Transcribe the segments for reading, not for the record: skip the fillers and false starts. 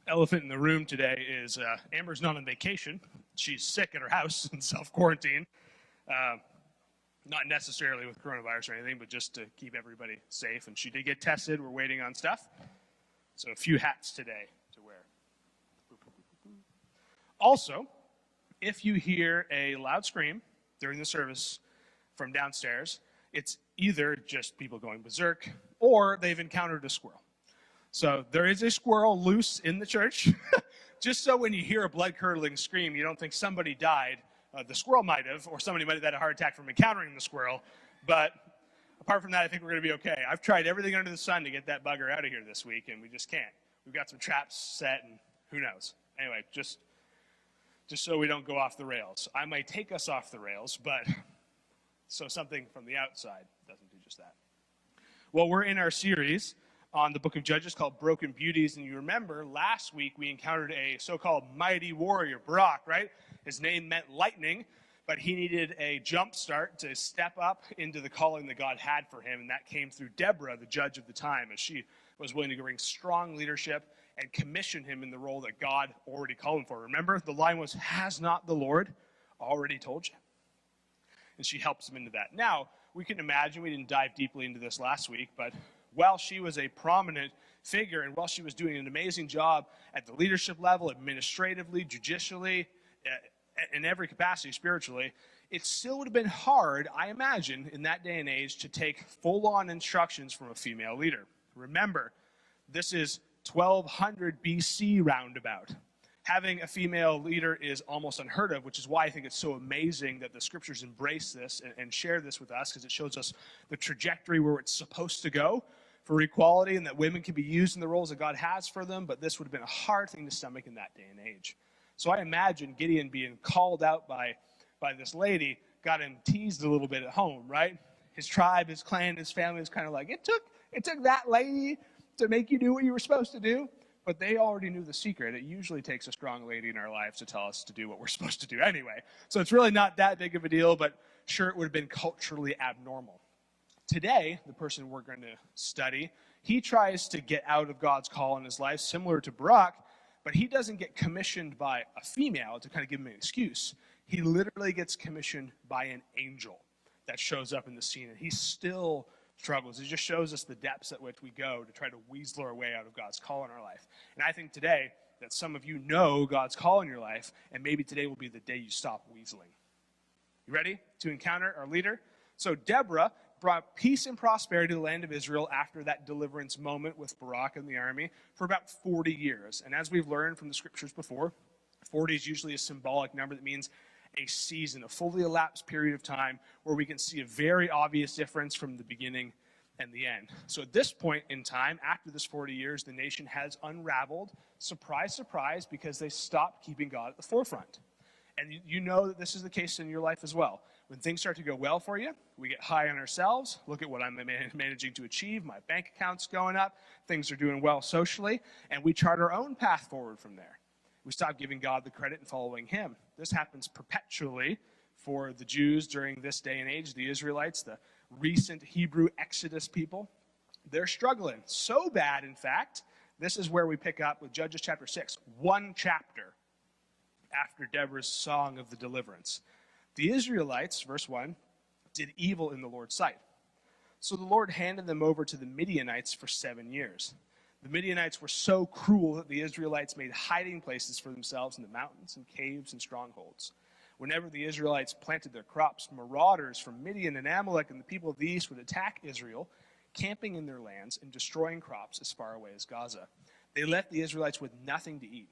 Elephant in the room today is Amber's not on vacation. She's sick at her house in self-quarantine. Not necessarily with coronavirus or anything, but just to keep everybody safe. And she did get tested. We're waiting on stuff. So a few hats today to wear. Also, if you hear a loud scream during the service from downstairs, it's either just people going berserk or they've encountered a squirrel. So there is a squirrel loose in the church. Just so when you hear a blood-curdling scream, you don't think somebody died. The squirrel might have, or somebody might have had a heart attack from encountering the squirrel. But apart from that, I think we're going to be okay. I've tried everything under the sun to get that bugger out of here this week, and we just can't. We've got some traps set, and who knows. Anyway, just so we don't go off the rails. I might take us off the rails, but so something from the outside doesn't do just that. Well, we're in our series on the book of Judges called Broken Beauties. And you remember last week we encountered a so-called mighty warrior, Barak, right? His name meant lightning, but he needed a jump start to step up into the calling that God had for him. And that came through Deborah, the judge of the time, as she was willing to bring strong leadership and commission him in the role that God already called him for. Remember, the line was, "Has not the Lord already told you?" And she helps him into that. Now, we can imagine, we didn't dive deeply into this last week, but while she was a prominent figure and while she was doing an amazing job at the leadership level, administratively, judicially, in every capacity spiritually, it still would have been hard, I imagine, in that day and age to take full-on instructions from a female leader. Remember, this is 1200 BC roundabout. Having a female leader is almost unheard of, which is why I think it's so amazing that the scriptures embrace this and share this with us, because it shows us the trajectory where it's supposed to go for equality, and that women can be used in the roles that God has for them, but this would have been a hard thing to stomach in that day and age. So I imagine Gideon being called out by this lady got him teased a little bit at home, right? His tribe, his clan, his family was kind of like, it took that lady to make you do what you were supposed to do. But they already knew the secret. It usually takes a strong lady in our lives to tell us to do what we're supposed to do anyway. So it's really not that big of a deal, but sure, it would have been culturally abnormal. Today, the person we're going to study, he tries to get out of God's call in his life, similar to Barak, but he doesn't get commissioned by a female to kind of give him an excuse. He literally gets commissioned by an angel that shows up in the scene, and he still struggles. It just shows us the depths at which we go to try to weasel our way out of God's call in our life. And I think today that some of you know God's call in your life, and maybe today will be the day you stop weaseling. You ready to encounter our leader? So Deborah brought peace and prosperity to the land of Israel after that deliverance moment with Barak and the army for about 40 years. And as we've learned from the scriptures before, 40 is usually a symbolic number that means a season, a fully elapsed period of time where we can see a very obvious difference from the beginning and the end. So at this point in time, after this 40 years, the nation has unraveled, surprise, surprise, because they stopped keeping God at the forefront. And you know that this is the case in your life as well. When things start to go well for you, we get high on ourselves. Look at what I'm managing to achieve. My bank account's going up. Things are doing well socially. And we chart our own path forward from there. We stop giving God the credit and following him. This happens perpetually for the Jews during this day and age, the Israelites, the recent Hebrew Exodus people. They're struggling so bad, in fact, this is where we pick up with Judges chapter 6, one chapter after Deborah's song of the deliverance. The Israelites, verse 1, did evil in the Lord's sight. So the Lord handed them over to the Midianites for 7 years. The Midianites were so cruel that the Israelites made hiding places for themselves in the mountains and caves and strongholds. Whenever the Israelites planted their crops, marauders from Midian and Amalek and the people of the east would attack Israel, camping in their lands and destroying crops as far away as Gaza. They left the Israelites with nothing to eat,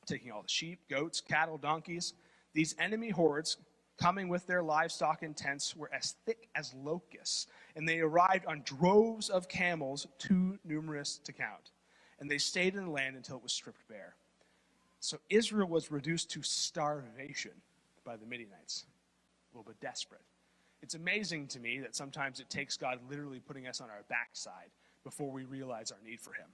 taking all the sheep, goats, cattle, donkeys. These enemy hordes, coming with their livestock and tents, were as thick as locusts, and they arrived on droves of camels, too numerous to count. And they stayed in the land until it was stripped bare. So Israel was reduced to starvation by the Midianites, a little bit desperate. It's amazing to me that sometimes it takes God literally putting us on our backside before we realize our need for him.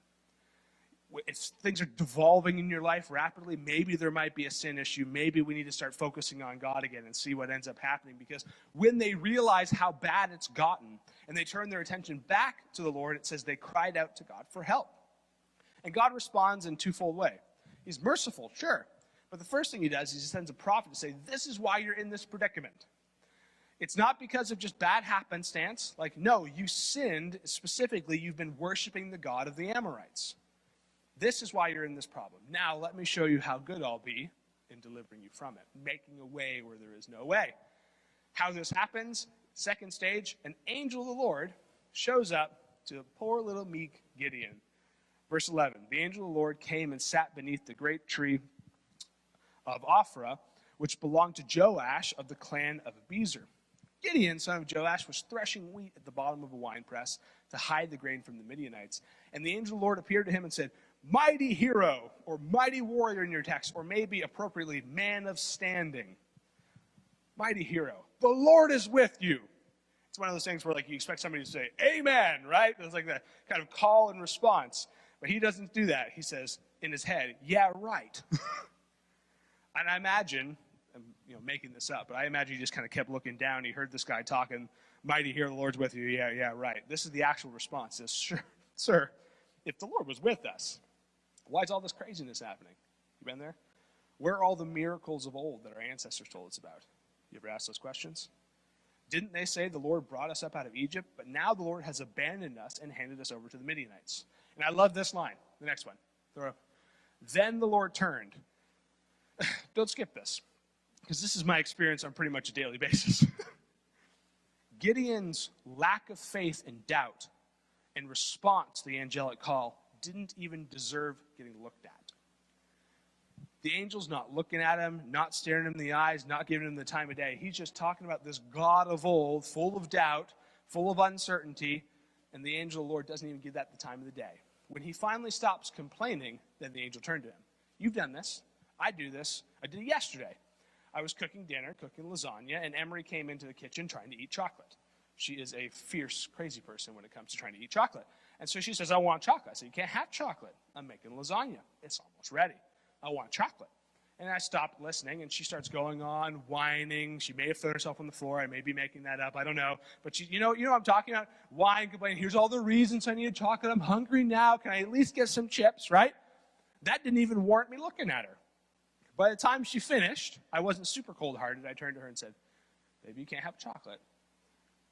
If things are devolving in your life rapidly, maybe there might be a sin issue. Maybe we need to start focusing on God again and see what ends up happening. Because when they realize how bad it's gotten and they turn their attention back to the Lord, it says they cried out to God for help. And God responds in a twofold way. He's merciful, sure. But the first thing he does is he sends a prophet to say, this is why you're in this predicament. It's not because of just bad happenstance. Like, no, you sinned. Specifically, you've been worshiping the God of the Amorites. This is why you're in this problem. Now, let me show you how good I'll be in delivering you from it, making a way where there is no way. How this happens, second stage, an angel of the Lord shows up to poor little meek Gideon. Verse 11, the angel of the Lord came and sat beneath the great tree of Ophrah, which belonged to Joash of the clan of Abiezr. Gideon, son of Joash, was threshing wheat at the bottom of a winepress to hide the grain from the Midianites. And the angel of the Lord appeared to him and said, mighty hero, or mighty warrior in your text, or maybe appropriately, man of standing. Mighty hero, the Lord is with you. It's one of those things where like you expect somebody to say, amen, right? It's like that kind of call and response. But he doesn't do that. He says in his head, yeah, right. And I imagine, I'm making this up, but I imagine he just kind of kept looking down. He heard this guy talking, mighty hero, the Lord's with you. Yeah, right. This is the actual response. He says, sure, sir, if the Lord was with us, why is all this craziness happening? You been there? Where are all the miracles of old that our ancestors told us about? You ever ask those questions? Didn't they say the Lord brought us up out of Egypt, but now the Lord has abandoned us and handed us over to the Midianites? And I love this line, the next one. Then the Lord turned. Don't skip this, because this is my experience on pretty much a daily basis. Gideon's lack of faith and doubt in response to the angelic call didn't even deserve getting looked at. The angel's not looking at him, not staring him in the eyes, not giving him the time of day. He's just talking about this God of old, full of doubt, full of uncertainty, and the angel of the Lord doesn't even give that the time of the day. When he finally stops complaining, then the angel turned to him. You've done this. I do this. I did it yesterday. I was cooking dinner, cooking lasagna, and Emery came into the kitchen trying to eat chocolate. She is a fierce, crazy person when it comes to trying to eat chocolate. And so she says, I want chocolate. I said, you can't have chocolate. I'm making lasagna. It's almost ready. I want chocolate. And I stopped listening, and she starts going on, whining. She may have thrown herself on the floor. I may be making that up. I don't know. But she, you know what I'm talking about? Whine, complain. Here's all the reasons I need chocolate. I'm hungry now. Can I at least get some chips, right? That didn't even warrant me looking at her. By the time she finished, I wasn't super cold-hearted. I turned to her and said, maybe you can't have chocolate.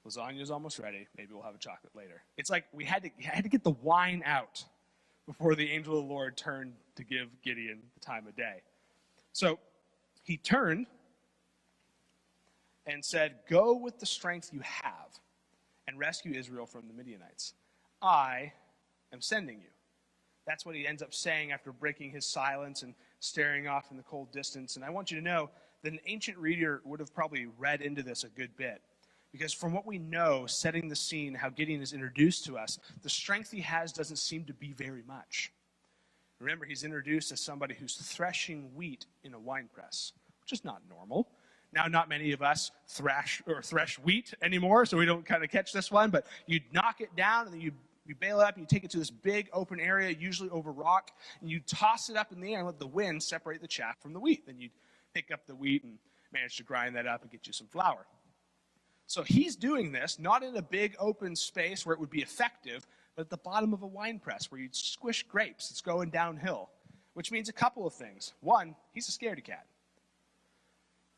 Lasagna's almost ready. Maybe we'll have a chocolate later. It's like we had to get the wine out before the angel of the Lord turned to give Gideon the time of day. So he turned and said, go with the strength you have and rescue Israel from the Midianites. I am sending you. That's what he ends up saying after breaking his silence and staring off in the cold distance. And I want you to know that an ancient reader would have probably read into this a good bit. Because from what we know, setting the scene, how Gideon is introduced to us, the strength he has doesn't seem to be very much. Remember, he's introduced as somebody who's threshing wheat in a winepress, which is not normal. Now, not many of us thresh wheat anymore, so we don't kind of catch this one. But you knock it down, and then you bail it up, and you take it to this big open area, usually over rock, and you toss it up in the air and let the wind separate the chaff from the wheat. Then you pick up the wheat and manage to grind that up and get you some flour. So he's doing this, not in a big open space where it would be effective, but at the bottom of a wine press where you'd squish grapes. It's going downhill, which means a couple of things. One, he's a scaredy cat.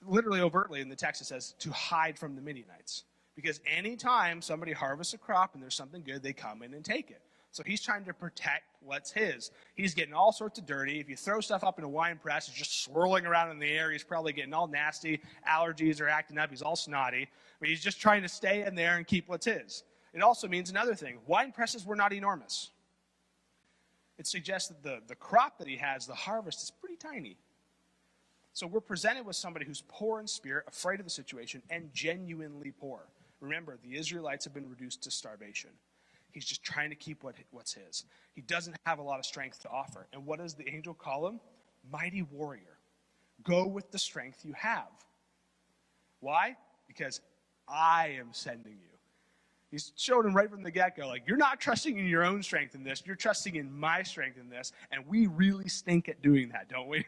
Literally, overtly in the text it says to hide from the Midianites. Because anytime somebody harvests a crop and there's something good, they come in and take it. So he's trying to protect what's his. He's getting all sorts of dirty. If you throw stuff up in a wine press, it's just swirling around in the air. He's probably getting all nasty. Allergies are acting up. He's all snotty. But he's just trying to stay in there and keep what's his. It also means another thing. Wine presses were not enormous. It suggests that the crop that he has, the harvest, is pretty tiny. So we're presented with somebody who's poor in spirit, afraid of the situation, and genuinely poor. Remember, the Israelites have been reduced to starvation. He's just trying to keep what's his. He doesn't have a lot of strength to offer. And what does the angel call him? Mighty warrior. Go with the strength you have. Why? Because I am sending you. He's showing him right from the get-go, like, you're not trusting in your own strength in this. You're trusting in my strength in this. And we really stink at doing that, don't we?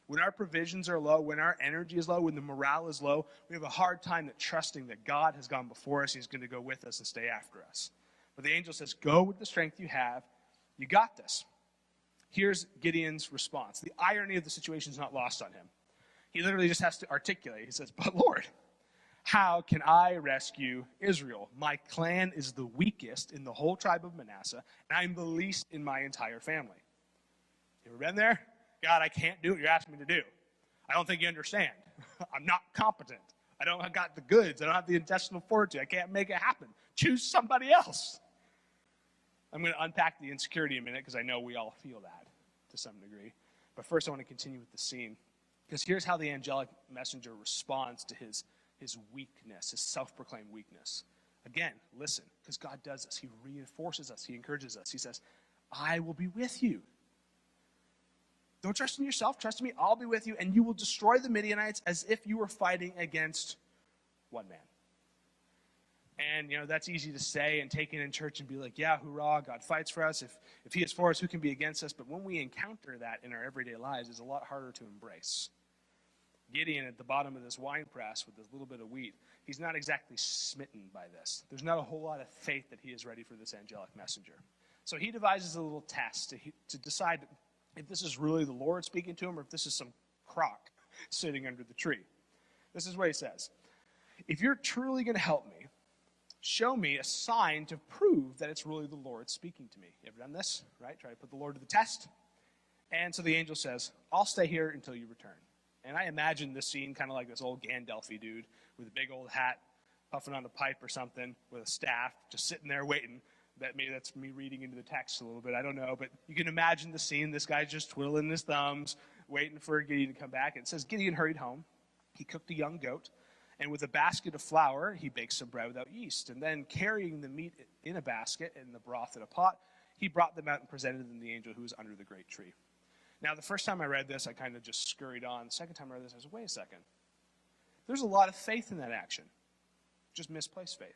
When our provisions are low, when our energy is low, when the morale is low, we have a hard time trusting that God has gone before us. He's going to go with us and stay after us. But the angel says, go with the strength you have. You got this. Here's Gideon's response. The irony of the situation is not lost on him. He literally just has to articulate. He says, but Lord, how can I rescue Israel? My clan is the weakest in the whole tribe of Manasseh, and I'm the least in my entire family. You ever been there? God, I can't do what you're asking me to do. I don't think you understand. I'm not competent. I don't have got the goods. I don't have the intestinal fortitude. I can't make it happen. Choose somebody else. I'm going to unpack the insecurity in a minute because I know we all feel that to some degree. But first I want to continue with the scene, because here's how the angelic messenger responds to his weakness, his self-proclaimed weakness. Again, listen, because God does this. He reinforces us. He encourages us. He says, I will be with you. Don't trust in yourself. Trust in me. I'll be with you, and you will destroy the Midianites as if you were fighting against one man. And, that's easy to say and take it in church and be like, yeah, hoorah, God fights for us. If he is for us, who can be against us? But when we encounter that in our everyday lives, it's a lot harder to embrace. Gideon at the bottom of this wine press with this little bit of wheat, he's not exactly smitten by this. There's not a whole lot of faith that he is ready for this angelic messenger. So he devises a little test to decide if this is really the Lord speaking to him or if this is some crock sitting under the tree. This is what he says. If you're truly going to help me, show me a sign to prove that it's really the Lord speaking to me. You ever done this, right? Try to put the Lord to the test. And so the angel says, I'll stay here until you return. And I imagine this scene kind of like this old Gandalf-y dude with a big old hat, puffing on a pipe or something, with a staff, just sitting there waiting. Maybe that's me reading into the text a little bit, I don't know. But you can imagine the scene. This guy's just twiddling his thumbs, waiting for Gideon to come back. And it says, Gideon hurried home. He cooked a young goat. And with a basket of flour, he baked some bread without yeast. And then carrying the meat in a basket and the broth in a pot, he brought them out and presented them to the angel who was under the great tree. Now, the first time I read this, I kind of just scurried on. The second time I read this, I was like, wait a second. There's a lot of faith in that action. Just misplaced faith.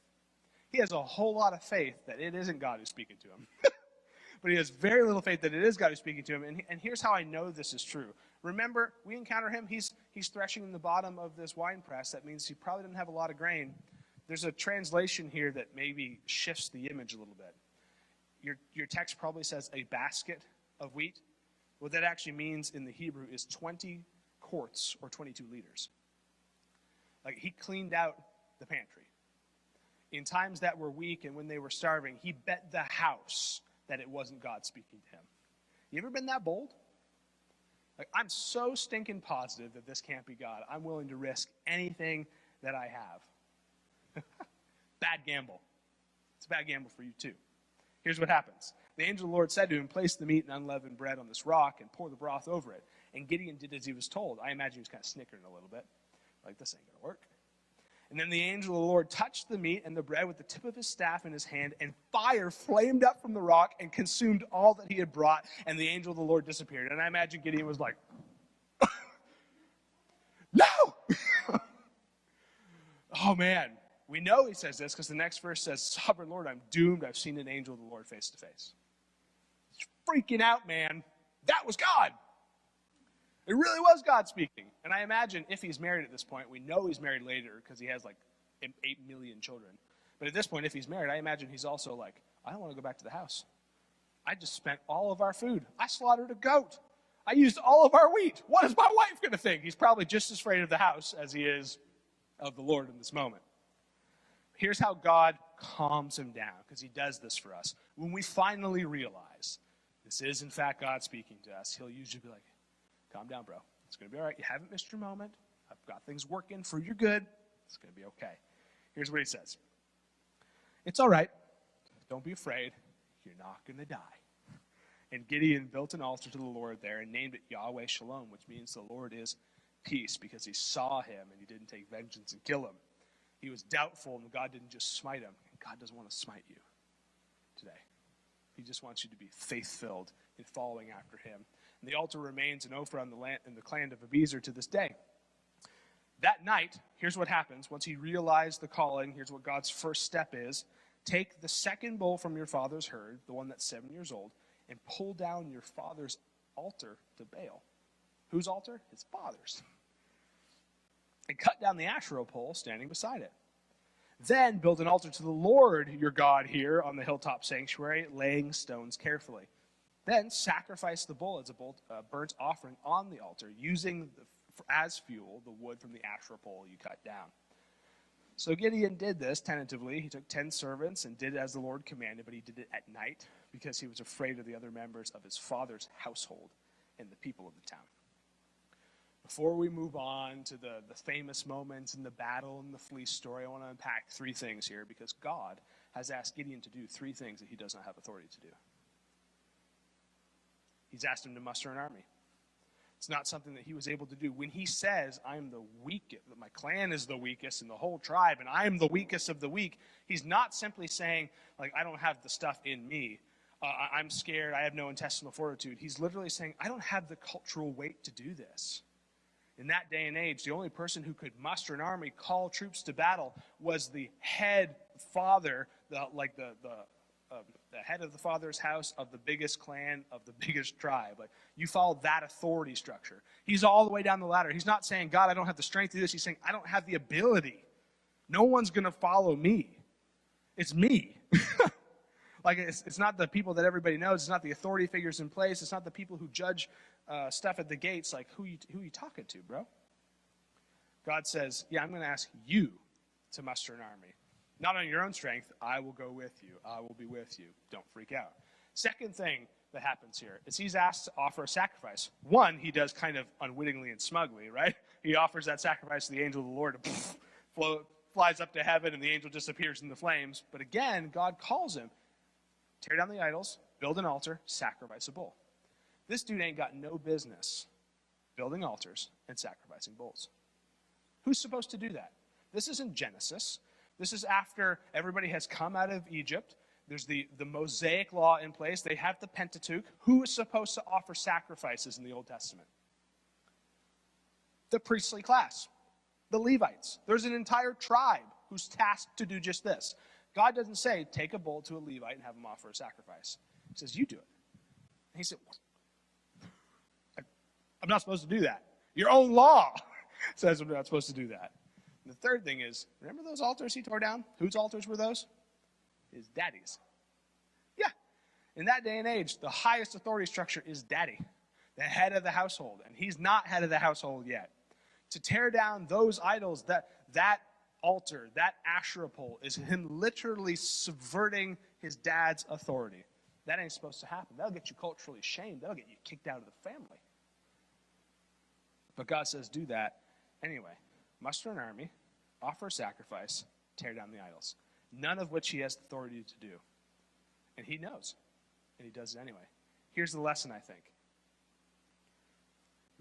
He has a whole lot of faith that it isn't God who's speaking to him. But he has very little faith that it is God who's speaking to him. And here's how I know this is true. Remember, we encounter him. He's threshing in the bottom of this wine press. That means he probably didn't have a lot of grain. There's a translation here that maybe shifts the image a little bit. Your text probably says a basket of wheat. What that actually means in the Hebrew is 20 quarts or 22 liters. Like, he cleaned out the pantry. In times that were weak and when they were starving, he bet the house that it wasn't God speaking to him. You ever been that bold? Like, I'm so stinking positive that this can't be God. I'm willing to risk anything that I have. Bad gamble. It's a bad gamble for you too. Here's what happens. The angel of the Lord said to him, place the meat and unleavened bread on this rock and pour the broth over it. And Gideon did as he was told. I imagine he was kind of snickering a little bit. Like, this ain't going to work. And then the angel of the Lord touched the meat and the bread with the tip of his staff in his hand, and fire flamed up from the rock and consumed all that he had brought, and the angel of the Lord disappeared. And I imagine Gideon was like, no! Oh, man. We know he says this because the next verse says, Sovereign Lord, I'm doomed. I've seen an angel of the Lord face to face. He's freaking out, man. That was God. It really was God speaking. And I imagine if he's married at this point, we know he's married later because he has like 8 million children. But at this point, if he's married, I imagine he's also like, I don't want to go back to the house. I just spent all of our food. I slaughtered a goat. I used all of our wheat. What is my wife going to think? He's probably just as afraid of the house as he is of the Lord in this moment. Here's how God calms him down, because he does this for us. When we finally realize this is, in fact, God speaking to us, he'll usually be like, calm down, bro. It's going to be all right. You haven't missed your moment. I've got things working for your good. It's going to be okay. Here's what he says. It's all right. Don't be afraid. You're not going to die. And Gideon built an altar to the Lord there and named it Yahweh Shalom, which means the Lord is peace, because he saw him and he didn't take vengeance and kill him. He was doubtful, and God didn't just smite him. And God doesn't want to smite you today. He just wants you to be faith-filled in following after him. And the altar remains in Ophrah in the clan of Abiezer to this day. That night, here's what happens. Once he realized the calling, here's what God's first step is. Take the second bull from your father's herd, the one that's 7 years old, and pull down your father's altar to Baal. Whose altar? His father's. And cut down the Asherah pole standing beside it. Then build an altar to the Lord your God here on the hilltop sanctuary, laying stones carefully. Then sacrifice the bull as a burnt offering on the altar, using as fuel the wood from the Asherah pole you cut down. So Gideon did this tentatively. He took 10 servants and did as the Lord commanded, but he did it at night because he was afraid of the other members of his father's household and the people of the town. Before we move on to the famous moments in the battle and the fleece story, I want to unpack 3 things here because God has asked Gideon to do 3 things that he does not have authority to do. He's asked him to muster an army. It's not something that he was able to do. When he says, I'm the weakest, my clan is the weakest in the whole tribe, and I'm the weakest of the weak, he's not simply saying, like, I don't have the stuff in me. I'm scared. I have no intestinal fortitude. He's literally saying, I don't have the cultural weight to do this. In that day and age, the only person who could muster an army, call troops to battle, was the head father, the head of the father's house of the biggest clan of the biggest tribe. Like, you follow that authority structure. He's all the way down the ladder. He's not saying, God, I don't have the strength to do this. He's saying, I don't have the ability. No one's going to follow me. It's me. Like, it's not the people that everybody knows. It's not the authority figures in place. It's not the people who judge stuff at the gates. Like, who you talking to, bro? God says, yeah, I'm going to ask you to muster an army. Not on your own strength. I will go with you. I will be with you. Don't freak out. Second thing that happens here is he's asked to offer a sacrifice. One, he does kind of unwittingly and smugly, right? He offers that sacrifice to the angel of the Lord and flies up to heaven, and the angel disappears in the flames. But again, God calls him, tear down the idols, build an altar, sacrifice a bull. This dude ain't got no business building altars and sacrificing bulls. Who's supposed to do that? This is in Genesis. This is after everybody has come out of Egypt. There's the Mosaic law in place. They have the Pentateuch. Who is supposed to offer sacrifices in the Old Testament? The priestly class, the Levites. There's an entire tribe who's tasked to do just this. God doesn't say, take a bull to a Levite and have him offer a sacrifice. He says, you do it. And he said, I'm not supposed to do that. Your own law says I'm not supposed to do that. And the third thing is, remember those altars he tore down? Whose altars were those? His daddy's. Yeah. In that day and age, the highest authority structure is daddy, the head of the household. And he's not head of the household yet. To tear down those idols, that altar, that Asherah pole, is him literally subverting his dad's authority. That ain't supposed to happen. That'll get you culturally shamed. That'll get you kicked out of the family. But God says, do that anyway. Muster an army, offer a sacrifice, tear down the idols. None of which he has authority to do. And he knows. And he does it anyway. Here's the lesson, I think.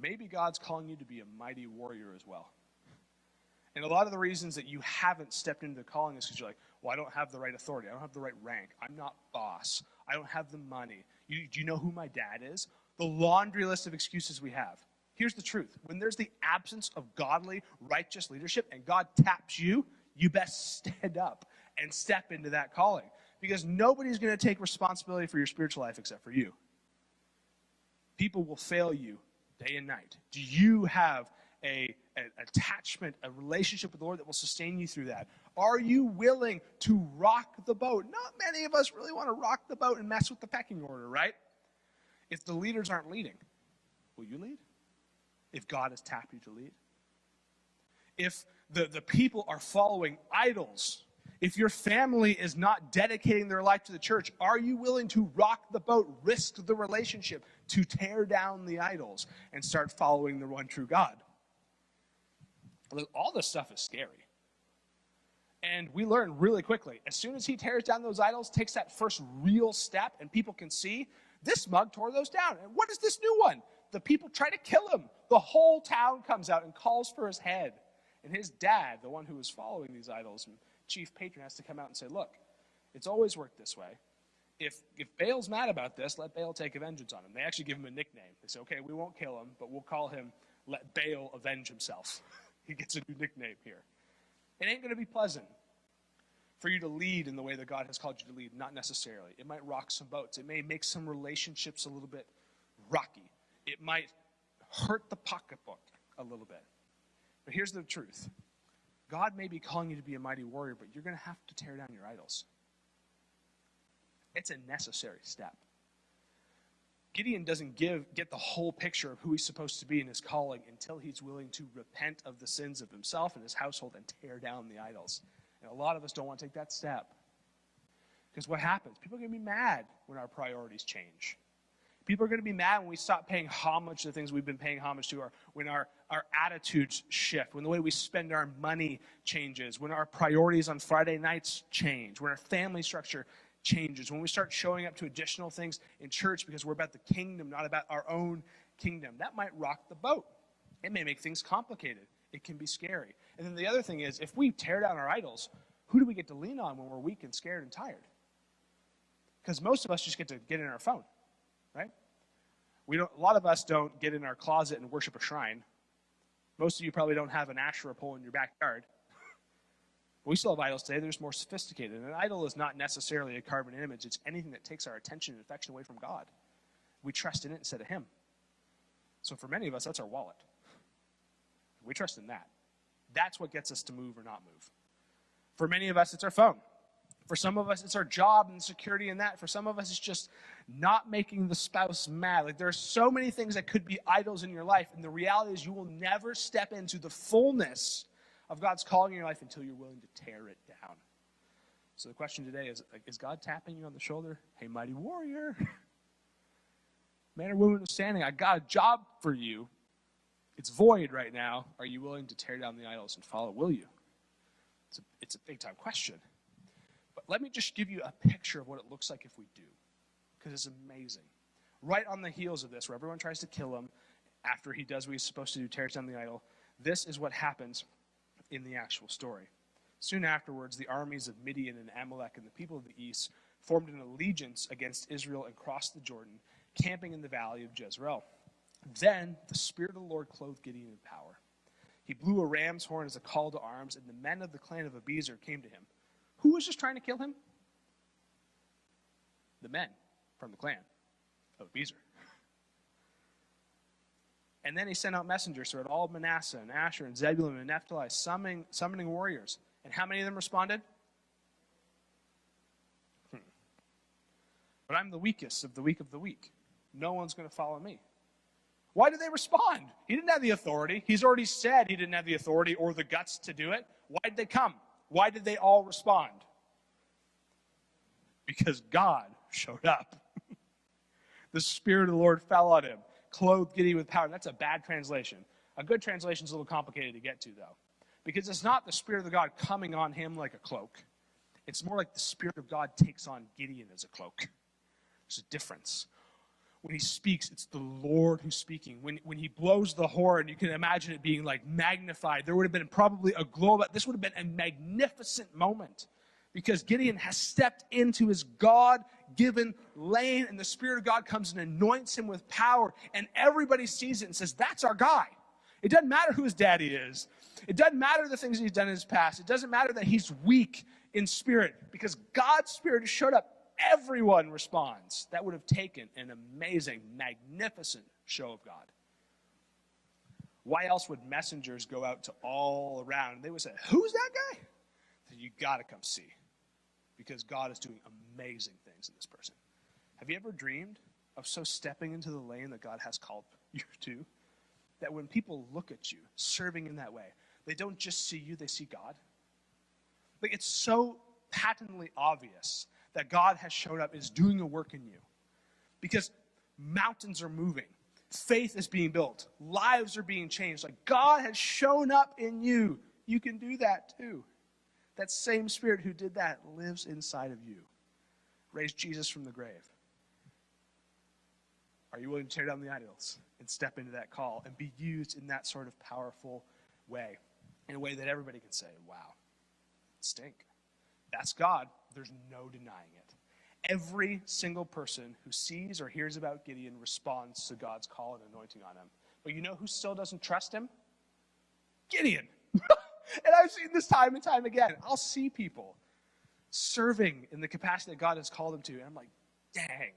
Maybe God's calling you to be a mighty warrior as well. And a lot of the reasons that you haven't stepped into the calling is because you're like, well, I don't have the right authority. I don't have the right rank. I'm not boss. I don't have the money. Do you know who my dad is? The laundry list of excuses we have. Here's the truth. When there's the absence of godly, righteous leadership and God taps you, you best stand up and step into that calling. Because nobody's going to take responsibility for your spiritual life except for you. People will fail you day and night. Do you have an attachment, a relationship with the Lord that will sustain you through that? Are you willing to rock the boat? Not many of us really want to rock the boat and mess with the pecking order, right? If the leaders aren't leading, will you lead? If God has tapped you to lead? If the people are following idols, if your family is not dedicating their life to the church, are you willing to rock the boat, risk the relationship, to tear down the idols and start following the one true God? Look, all this stuff is scary. And we learn really quickly. As soon as he tears down those idols, takes that first real step, and people can see, this mug tore those down. And what is this new one? The people try to kill him. The whole town comes out and calls for his head. And his dad, the one who was following these idols, and chief patron, has to come out and say, look, it's always worked this way. If Baal's mad about this, let Baal take a vengeance on him. They actually give him a nickname. They say, okay, we won't kill him, but we'll call him Let Baal Avenge Himself. He gets a new nickname here. It ain't going to be pleasant for you to lead in the way that God has called you to lead. Not necessarily. It might rock some boats. It may make some relationships a little bit rocky. It might hurt the pocketbook a little bit. But here's the truth. God may be calling you to be a mighty warrior, but you're going to have to tear down your idols. It's a necessary step. Gideon doesn't get the whole picture of who he's supposed to be in his calling until he's willing to repent of the sins of himself and his household and tear down the idols. And a lot of us don't want to take that step. Because what happens? People are going to be mad when our priorities change. People are going to be mad when we stop paying homage to the things we've been paying homage to, or when our attitudes shift, when the way we spend our money changes, when our priorities on Friday nights change, when our family structure changes, when we start showing up to additional things in church because we're about the kingdom, not about our own kingdom. That might rock the boat. It may make things complicated. It can be scary. And then the other thing is, if we tear down our idols, who do we get to lean on when we're weak and scared and tired? Because most of us just get to get in our phone, right? A lot of us don't get in our closet and worship a shrine. Most of you probably don't have an Asherah pole in your backyard. We still have idols today. They're just more sophisticated. And an idol is not necessarily a carven image. It's anything that takes our attention and affection away from God. We trust in it instead of him. So for many of us, that's our wallet. We trust in that. That's what gets us to move or not move. For many of us, it's our phone. For some of us, it's our job and security in that. For some of us, it's just not making the spouse mad. Like, there are so many things that could be idols in your life. And the reality is you will never step into the fullness of God's calling in your life until you're willing to tear it down. So the question today is God tapping you on the shoulder? Hey, mighty warrior. Man or woman who's standing, I got a job for you. It's void right now. Are you willing to tear down the idols and follow? Will you? It's a big-time question. But let me just give you a picture of what it looks like if we do, because it's amazing. Right on the heels of this, where everyone tries to kill him after he does what he's supposed to do, tears down the idol, this is what happens in the actual story. Soon afterwards, the armies of Midian and Amalek and the people of the east formed an allegiance against Israel and crossed the Jordan, camping in the valley of Jezreel. Then the Spirit of the Lord clothed Gideon in power. He blew a ram's horn as a call to arms, and the men of the clan of Abiezer came to him. Who was just trying to kill him? The men from the clan of Abiezer. And then he sent out messengers throughout all of Manasseh and Asher and Zebulun and Naphtali, summoning warriors. And how many of them responded? But I'm the weakest of the weak of the weak. No one's going to follow me. Why did they respond? He didn't have the authority. He's already said he didn't have the authority or the guts to do it. Why did they come? Why did they all respond? Because God showed up. The Spirit of the Lord fell on him, clothed Gideon with power. And that's a bad translation. A good translation is a little complicated to get to, though. Because it's not the Spirit of God coming on him like a cloak. It's more like the Spirit of God takes on Gideon as a cloak. There's a difference. When he speaks, it's the Lord who's speaking. When he blows the horn, you can imagine it being like magnified. There would have been probably a glow about. This would have been a magnificent moment because Gideon has stepped into his God-given lane, and the Spirit of God comes and anoints him with power, and everybody sees it and says, that's our guy. It doesn't matter who his daddy is. It doesn't matter the things he's done in his past. It doesn't matter that he's weak in spirit because God's Spirit has showed up. Everyone responds. That would have taken an amazing, magnificent show of God. Why else would messengers go out to all around? They would say, who's that guy? You got to come see because God is doing amazing things in this person. Have you ever dreamed of so stepping into the lane that God has called you to? That when people look at you serving in that way, they don't just see you, they see God. Like, it's so patently obvious that God has showed up, is doing a work in you. Because mountains are moving. Faith is being built. Lives are being changed. Like, God has shown up in you. You can do that too. That same Spirit who did that lives inside of you. Raised Jesus from the grave. Are you willing to tear down the idols and step into that call and be used in that sort of powerful way? In a way that everybody can say, wow, stink. That's God. There's no denying it. Every single person who sees or hears about Gideon responds to God's call and anointing on him. But you know who still doesn't trust him? Gideon. And I've seen this time and time again. I'll see people serving in the capacity that God has called them to. And I'm like, dang.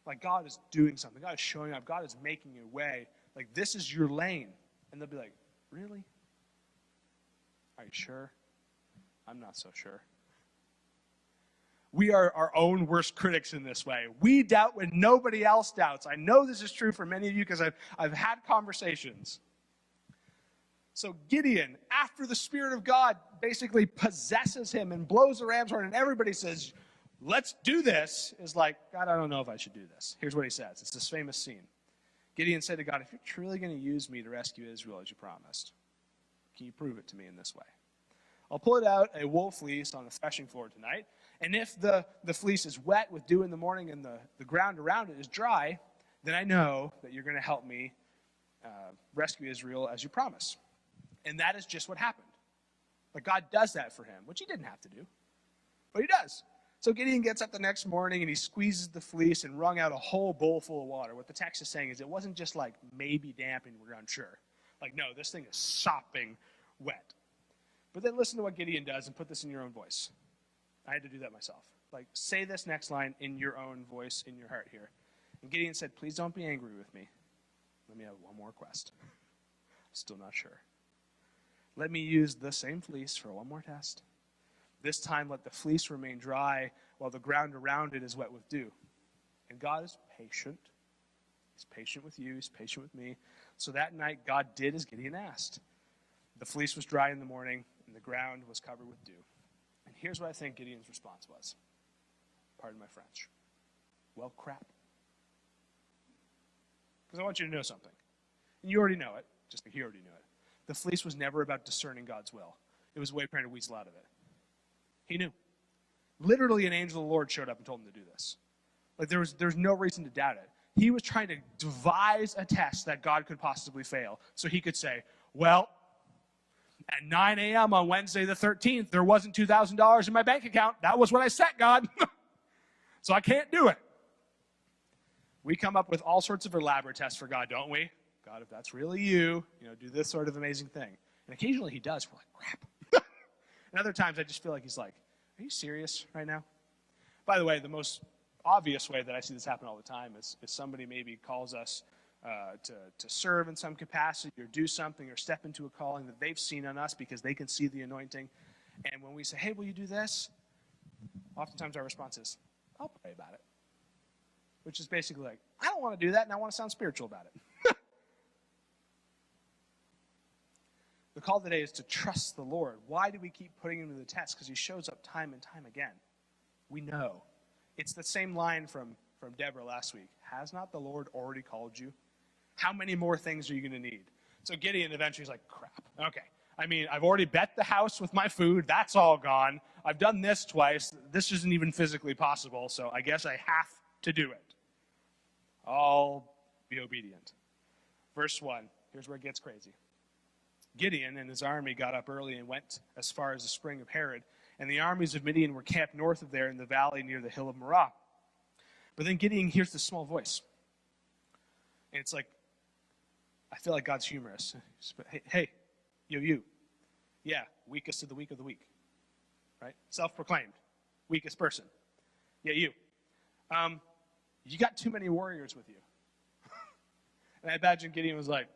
Like, God is doing something. God is showing up. God is making a way. Like, this is your lane. And they'll be like, really? Are you sure? I'm not so sure. We are our own worst critics in this way. We doubt when nobody else doubts. I know this is true for many of you because I've had conversations. So Gideon, after the Spirit of God basically possesses him and blows the ram's horn and everybody says, let's do this, is like, God, I don't know if I should do this. Here's what he says. It's this famous scene. Gideon said to God, if you're truly going to use me to rescue Israel as you promised, can you prove it to me in this way? I'll pull out a wool fleece on the threshing floor tonight, and if the fleece is wet with dew in the morning and the ground around it is dry, then I know that you're going to help me rescue Israel as you promise. And that is just what happened. But God does that for him, which he didn't have to do, but he does. So Gideon gets up the next morning and he squeezes the fleece and wrung out a whole bowl full of water. What the text is saying is it wasn't just like maybe damp and we're unsure. Like, no, this thing is sopping wet. But then listen to what Gideon does and put this in your own voice. I had to do that myself. Like, say this next line in your own voice, in your heart here. And Gideon said, please don't be angry with me. Let me have one more request. Still not sure. Let me use the same fleece for one more test. This time, let the fleece remain dry while the ground around it is wet with dew. And God is patient. He's patient with you. He's patient with me. So that night, God did as Gideon asked. The fleece was dry in the morning, and the ground was covered with dew. And here's what I think Gideon's response was. Pardon my French. Well, crap. Because I want you to know something. And you already know it, just like he already knew it. The fleece was never about discerning God's will. It was a way of trying to weasel out of it. He knew. Literally, an angel of the Lord showed up and told him to do this. Like, there's no reason to doubt it. He was trying to devise a test that God could possibly fail. So he could say, well, at 9 a.m. on Wednesday the 13th, there wasn't $2,000 in my bank account. That was what I set, God. So I can't do it. We come up with all sorts of elaborate tests for God, don't we? God, if that's really you, do this sort of amazing thing. And occasionally he does. We're like, crap. And other times I just feel like he's like, are you serious right now? By the way, the most obvious way that I see this happen all the time is somebody maybe calls us to serve in some capacity or do something or step into a calling that they've seen on us because they can see the anointing. And when we say, hey, will you do this? Oftentimes our response is, I'll pray about it. Which is basically like, I don't want to do that and I want to sound spiritual about it. The call today is to trust the Lord. Why do we keep putting him to the test? Because he shows up time and time again. We know. It's the same line from Deborah last week. Has not the Lord already called you? How many more things are you going to need? So Gideon eventually is like, crap. Okay. I mean, I've already bet the house with my food. That's all gone. I've done this twice. This isn't even physically possible, so I guess I have to do it. I'll be obedient. Verse 1. Here's where it gets crazy. Gideon and his army got up early and went as far as the spring of Harod, and the armies of Midian were camped north of there in the valley near the hill of Morah. But then Gideon hears this small voice. And it's like, I feel like God's humorous. Hey, you. Yeah, weakest of the weak of the weak. Right? Self-proclaimed. Weakest person. Yeah, you. You got too many warriors with you. And I imagine Gideon was like,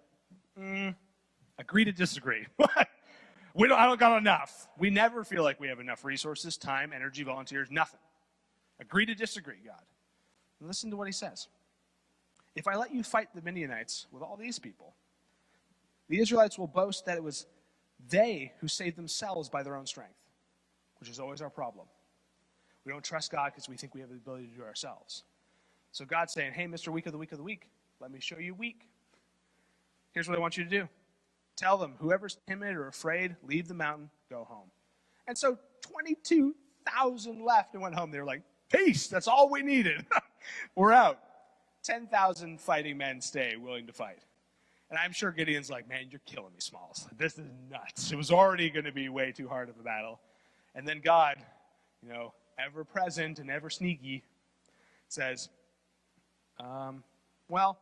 agree to disagree. I don't got enough. We never feel like we have enough resources, time, energy, volunteers, nothing. Agree to disagree, God. And listen to what he says. If I let you fight the Midianites with all these people, the Israelites will boast that it was they who saved themselves by their own strength, which is always our problem. We don't trust God because we think we have the ability to do it ourselves. So God's saying, hey, Mr. Weak of the weak of the weak, let me show you weak. Here's what I want you to do. Tell them, whoever's timid or afraid, leave the mountain, go home. And so 22,000 left and went home. They were like, peace, that's all we needed. We're out. 10,000 fighting men stay, willing to fight. And I'm sure Gideon's like, man, you're killing me, Smalls. This is nuts. It was already going to be way too hard of a battle. And then God, ever present and ever sneaky, says, well,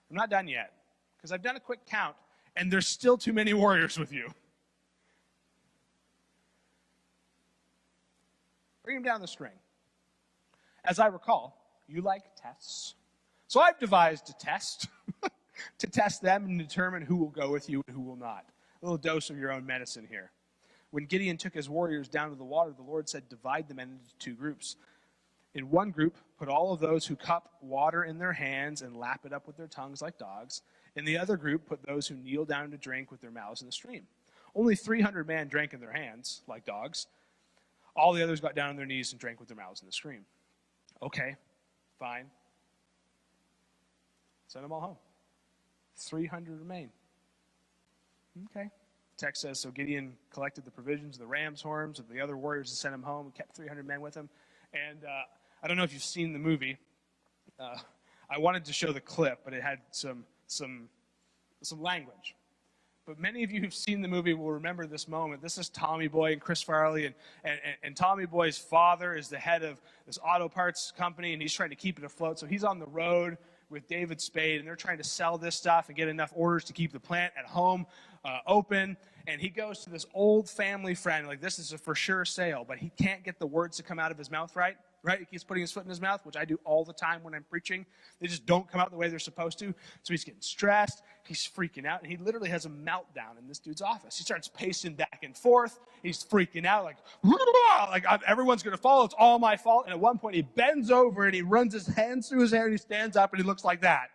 I'm not done yet, because I've done a quick count, and there's still too many warriors with you. Bring them down the string. As I recall, you like tests. So I've devised a test to test them and determine who will go with you and who will not. A little dose of your own medicine here. When Gideon took his warriors down to the water, the Lord said, divide the men into two groups. In one group, put all of those who cup water in their hands and lap it up with their tongues like dogs. In the other group, put those who kneel down to drink with their mouths in the stream. Only 300 men drank in their hands like dogs. All the others got down on their knees and drank with their mouths in the stream. Okay, fine. Send them all home. 300 remain. Okay. Text says, so Gideon collected the provisions, the ram's horns of the other warriors and sent them home and kept 300 men with him. And I don't know if you've seen the movie. I wanted to show the clip, but it had some language. But many of you who've seen the movie will remember this moment. This is Tommy Boy and Chris Farley, and Tommy Boy's father is the head of this auto parts company, and he's trying to keep it afloat. So he's on the road with David Spade, and they're trying to sell this stuff and get enough orders to keep the plant at home open. And he goes to this old family friend, like this is a for sure sale, but he can't get the words to come out of his mouth right? He keeps putting his foot in his mouth, which I do all the time when I'm preaching. They just don't come out the way they're supposed to. So he's getting stressed. He's freaking out. And he literally has a meltdown in this dude's office. He starts pacing back and forth. He's freaking out like everyone's going to fall. It's all my fault. And at one point he bends over and he runs his hands through his hair and he stands up and he looks like that.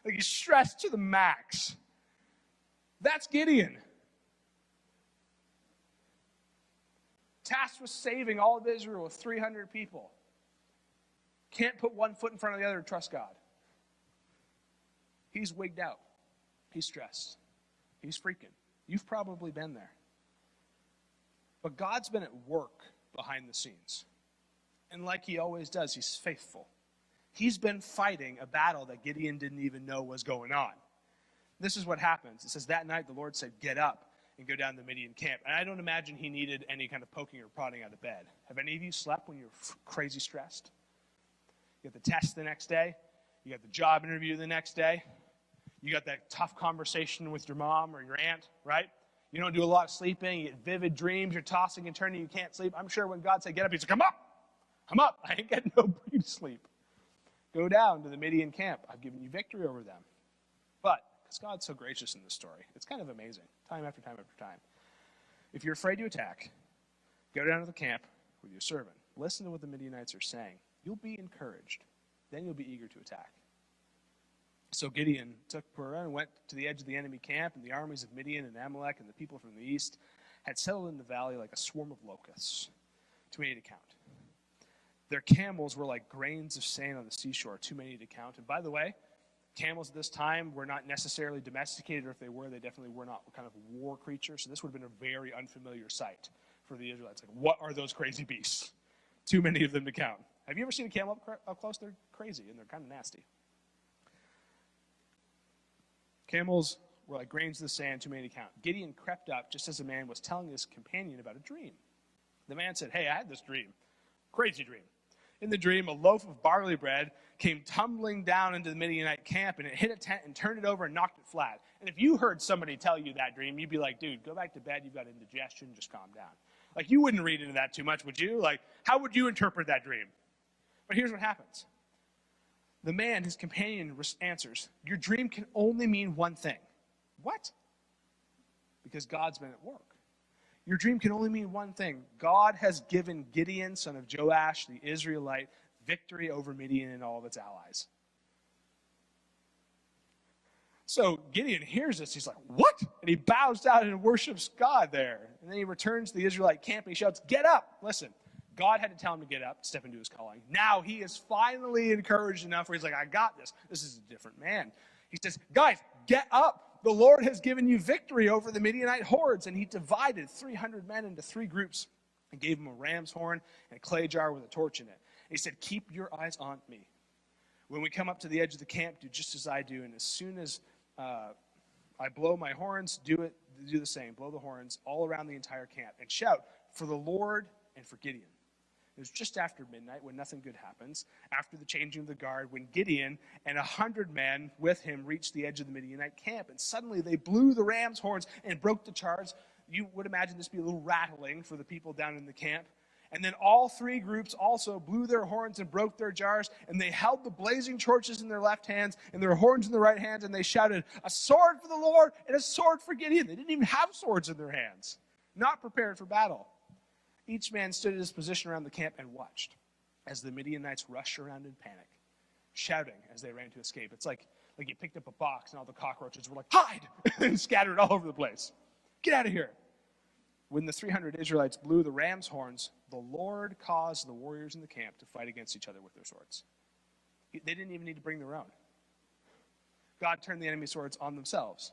Like he's stressed to the max. That's Gideon. Tasked with saving all of Israel with 300 people. Can't put one foot in front of the other and trust God. He's wigged out. He's stressed. He's freaking. You've probably been there. But God's been at work behind the scenes. And like he always does, he's faithful. He's been fighting a battle that Gideon didn't even know was going on. This is what happens. It says, that night the Lord said, get up and go down to the Midian camp. And I don't imagine he needed any kind of poking or prodding out of bed. Have any of you slept when you're crazy stressed? You got the test the next day. You got the job interview the next day. You got that tough conversation with your mom or your aunt, right? You don't do a lot of sleeping. You get vivid dreams. You're tossing and turning. You can't sleep. I'm sure when God said, get up, he said, come up. Come up. I ain't getting no brief sleep. Go down to the Midian camp. I've given you victory over them. But, because God's so gracious in this story, it's kind of amazing, time after time after time. If you're afraid to attack, go down to the camp with your servant. Listen to what the Midianites are saying. You'll be encouraged. Then you'll be eager to attack. So Gideon took Purah and went to the edge of the enemy camp, and the armies of Midian and Amalek and the people from the east had settled in the valley like a swarm of locusts, too many to count. Their camels were like grains of sand on the seashore, too many to count. And by the way, camels at this time were not necessarily domesticated, or if they were, they definitely were not kind of war creatures. So this would have been a very unfamiliar sight for the Israelites. Like, what are those crazy beasts? Too many of them to count. Have you ever seen a camel up close? They're crazy, and they're kind of nasty. Camels were like grains of the sand, too many to count. Gideon crept up just as a man was telling his companion about a dream. The man said, hey, I had this dream. Crazy dream. In the dream, a loaf of barley bread came tumbling down into the Midianite camp, and it hit a tent and turned it over and knocked it flat. And if you heard somebody tell you that dream, you'd be like, dude, go back to bed. You've got indigestion. Just calm down. Like, you wouldn't read into that too much, would you? Like, how would you interpret that dream? But here's what happens. The man, his companion, answers, your dream can only mean one thing. What? Because God's been at work. Your dream can only mean one thing. God has given Gideon, son of Joash, the Israelite, victory over Midian and all of its allies. So Gideon hears this. He's like, what? And he bows down and worships God there. And then he returns to the Israelite camp and he shouts, get up. Listen, God had to tell him to get up, step into his calling. Now he is finally encouraged enough where he's like, I got this. This is a different man. He says, guys, get up. The Lord has given you victory over the Midianite hordes. And he divided 300 men into three groups and gave them a ram's horn and a clay jar with a torch in it. And he said, keep your eyes on me. When we come up to the edge of the camp, do just as I do. And as soon as I blow my horns, do the same. Blow the horns all around the entire camp and shout for the Lord and for Gideon. It was just after midnight when nothing good happens, after the changing of the guard, when Gideon and 100 men with him reached the edge of the Midianite camp. And suddenly they blew the ram's horns and broke the jars. You would imagine this be a little rattling for the people down in the camp. And then all three groups also blew their horns and broke their jars. And they held the blazing torches in their left hands and their horns in their right hands. And they shouted, a sword for the Lord and a sword for Gideon. They didn't even have swords in their hands. not prepared for battle. Each man stood at his position around the camp and watched as the Midianites rushed around in panic, shouting as they ran to escape. It's like you picked up a box and all the cockroaches were like, hide, and scattered all over the place. Get out of here. When the 300 Israelites blew the ram's horns, the Lord caused the warriors in the camp to fight against each other with their swords. They didn't even need to bring their own. God turned the enemy's swords on themselves.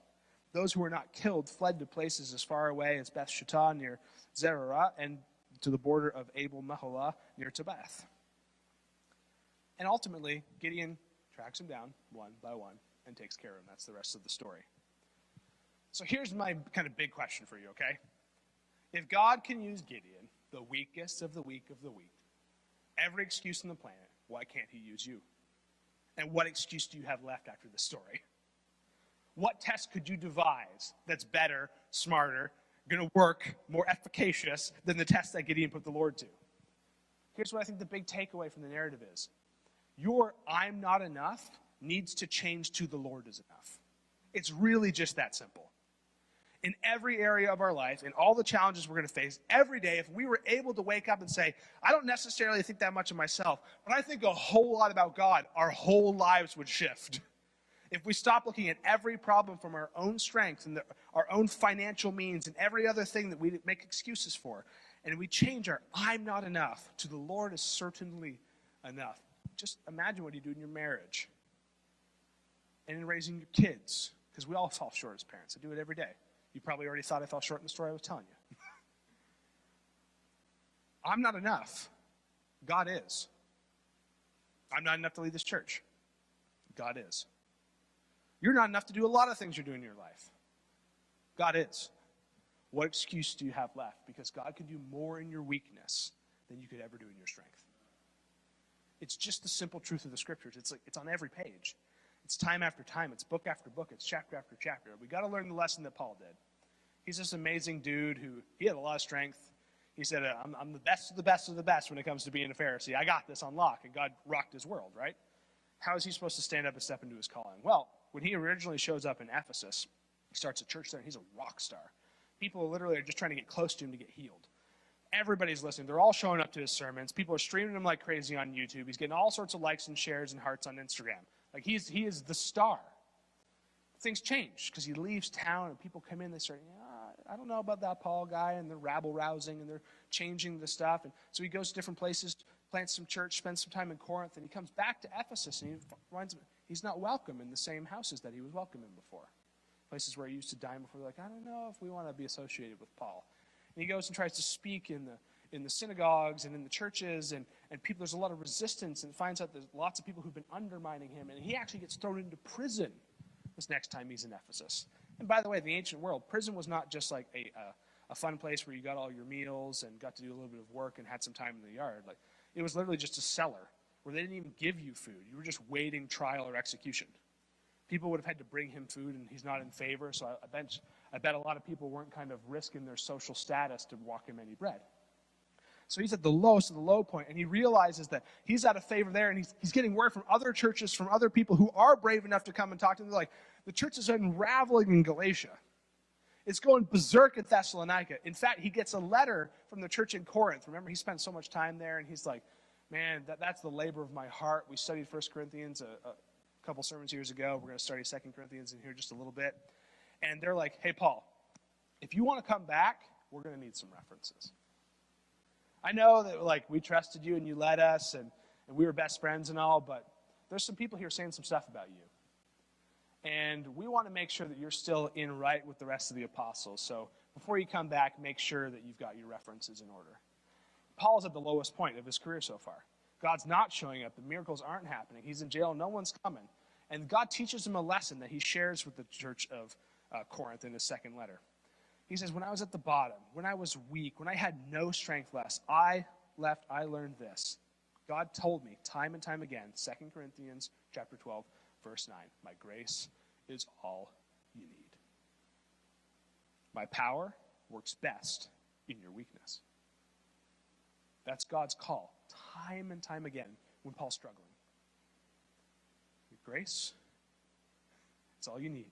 Those who were not killed fled to places as far away as Beth Shittah near Zererah and to the border of Abel Meholah near Tabbath. And ultimately, Gideon tracks them down one by one and takes care of them. That's the rest of the story. So here's my kind of big question for you, okay? If God can use Gideon, the weakest of the weak of the weak, every excuse on the planet, why can't he use you? And what excuse do you have left after this story? What test could you devise that's better, smarter, going to work, more efficacious than the test that Gideon put the Lord to? Here's what I think the big takeaway from the narrative is. Your I'm not enough needs to change to the Lord is enough. It's really just that simple. In every area of our life, in all the challenges we're going to face every day, if we were able to wake up and say, I don't necessarily think that much of myself, but I think a whole lot about God, our whole lives would shift. If we stop looking at every problem from our own strength and our own financial means and every other thing that we make excuses for, and we change our I'm not enough to the Lord is certainly enough. Just imagine what you do in your marriage and in raising your kids, because we all fall short as parents. I do it every day. You probably already thought I fell short in the story I was telling you. I'm not enough. God is. I'm not enough to lead this church. God is. You're not enough to do a lot of things you're doing in your life. God is. What excuse do you have left? Because God can do more in your weakness than you could ever do in your strength. It's just the simple truth of the scriptures. It's on every page. It's time after time. It's book after book. It's chapter after chapter. We got to learn the lesson that Paul did. He's this amazing dude who, he had a lot of strength. He said, I'm the best of the best of the best when it comes to being a Pharisee. I got this on lock. And God rocked his world, right? How is he supposed to stand up and step into his calling? Well, when he originally shows up in Ephesus, he starts a church there, and he's a rock star. People literally are just trying to get close to him to get healed. Everybody's listening. They're all showing up to his sermons. People are streaming him like crazy on YouTube. He's getting all sorts of likes and shares and hearts on Instagram. Like he is the star. Things change because he leaves town and people come in. They start, I don't know about that Paul guy, and they're rabble rousing and they're changing the stuff. And so he goes to different places, plants some church, spends some time in Corinth, and he comes back to Ephesus and he finds he's not welcome in the same houses that he was welcome in before. Places where he used to dine before. They're like, I don't know if we want to be associated with Paul. And he goes and tries to speak in the synagogues and in the churches, and people, there's a lot of resistance, and finds out there's lots of people who've been undermining him, and he actually gets thrown into prison this next time he's in Ephesus. And by the way, in the ancient world, prison was not just like a fun place where you got all your meals and got to do a little bit of work and had some time in the yard. Like, it was literally just a cellar where they didn't even give you food. You were just waiting trial or execution. People would have had to bring him food, and he's not in favor, so I bet a lot of people weren't kind of risking their social status to walk him any bread. So he's at the lowest of the low point, and he realizes that he's out of favor there, and he's getting word from other churches, from other people who are brave enough to come and talk to him. They're like, the church is unraveling in Galatia. It's going berserk in Thessalonica. In fact, he gets a letter from the church in Corinth. Remember, he spent so much time there, and he's like, man, that's the labor of my heart. We studied 1 Corinthians a couple sermons years ago. We're going to study 2 Corinthians in here just a little bit. And they're like, hey, Paul, if you want to come back, we're going to need some references. I know that, like, we trusted you and you led us and we were best friends and all, but there's some people here saying some stuff about you. And we want to make sure that you're still in right with the rest of the apostles. So before you come back, make sure that you've got your references in order. Paul's at the lowest point of his career so far. God's not showing up. The miracles aren't happening. He's in jail. No one's coming. And God teaches him a lesson that he shares with the church of Corinth in his second letter. He says, when I was at the bottom, when I was weak, when I had no strength left, I learned this. God told me time and time again, 2 Corinthians chapter 12, verse 9, my grace is all you need. My power works best in your weakness. That's God's call, time and time again, when Paul's struggling. Your grace, it's all you need.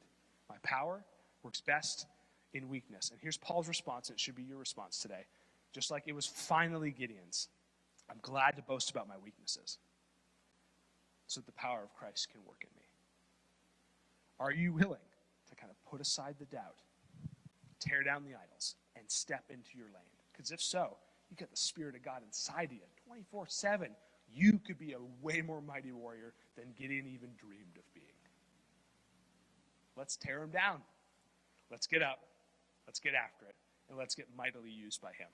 My power works best in weakness. And here's Paul's response. It should be your response today. Just like it was finally Gideon's. I'm glad to boast about my weaknesses so that the power of Christ can work in me. Are you willing to kind of put aside the doubt, tear down the idols, and step into your lane? Because if so, you got the Spirit of God inside of you 24/7. You could be a way more mighty warrior than Gideon even dreamed of being. Let's tear him down. Let's get up. Let's get after it. And let's get mightily used by him.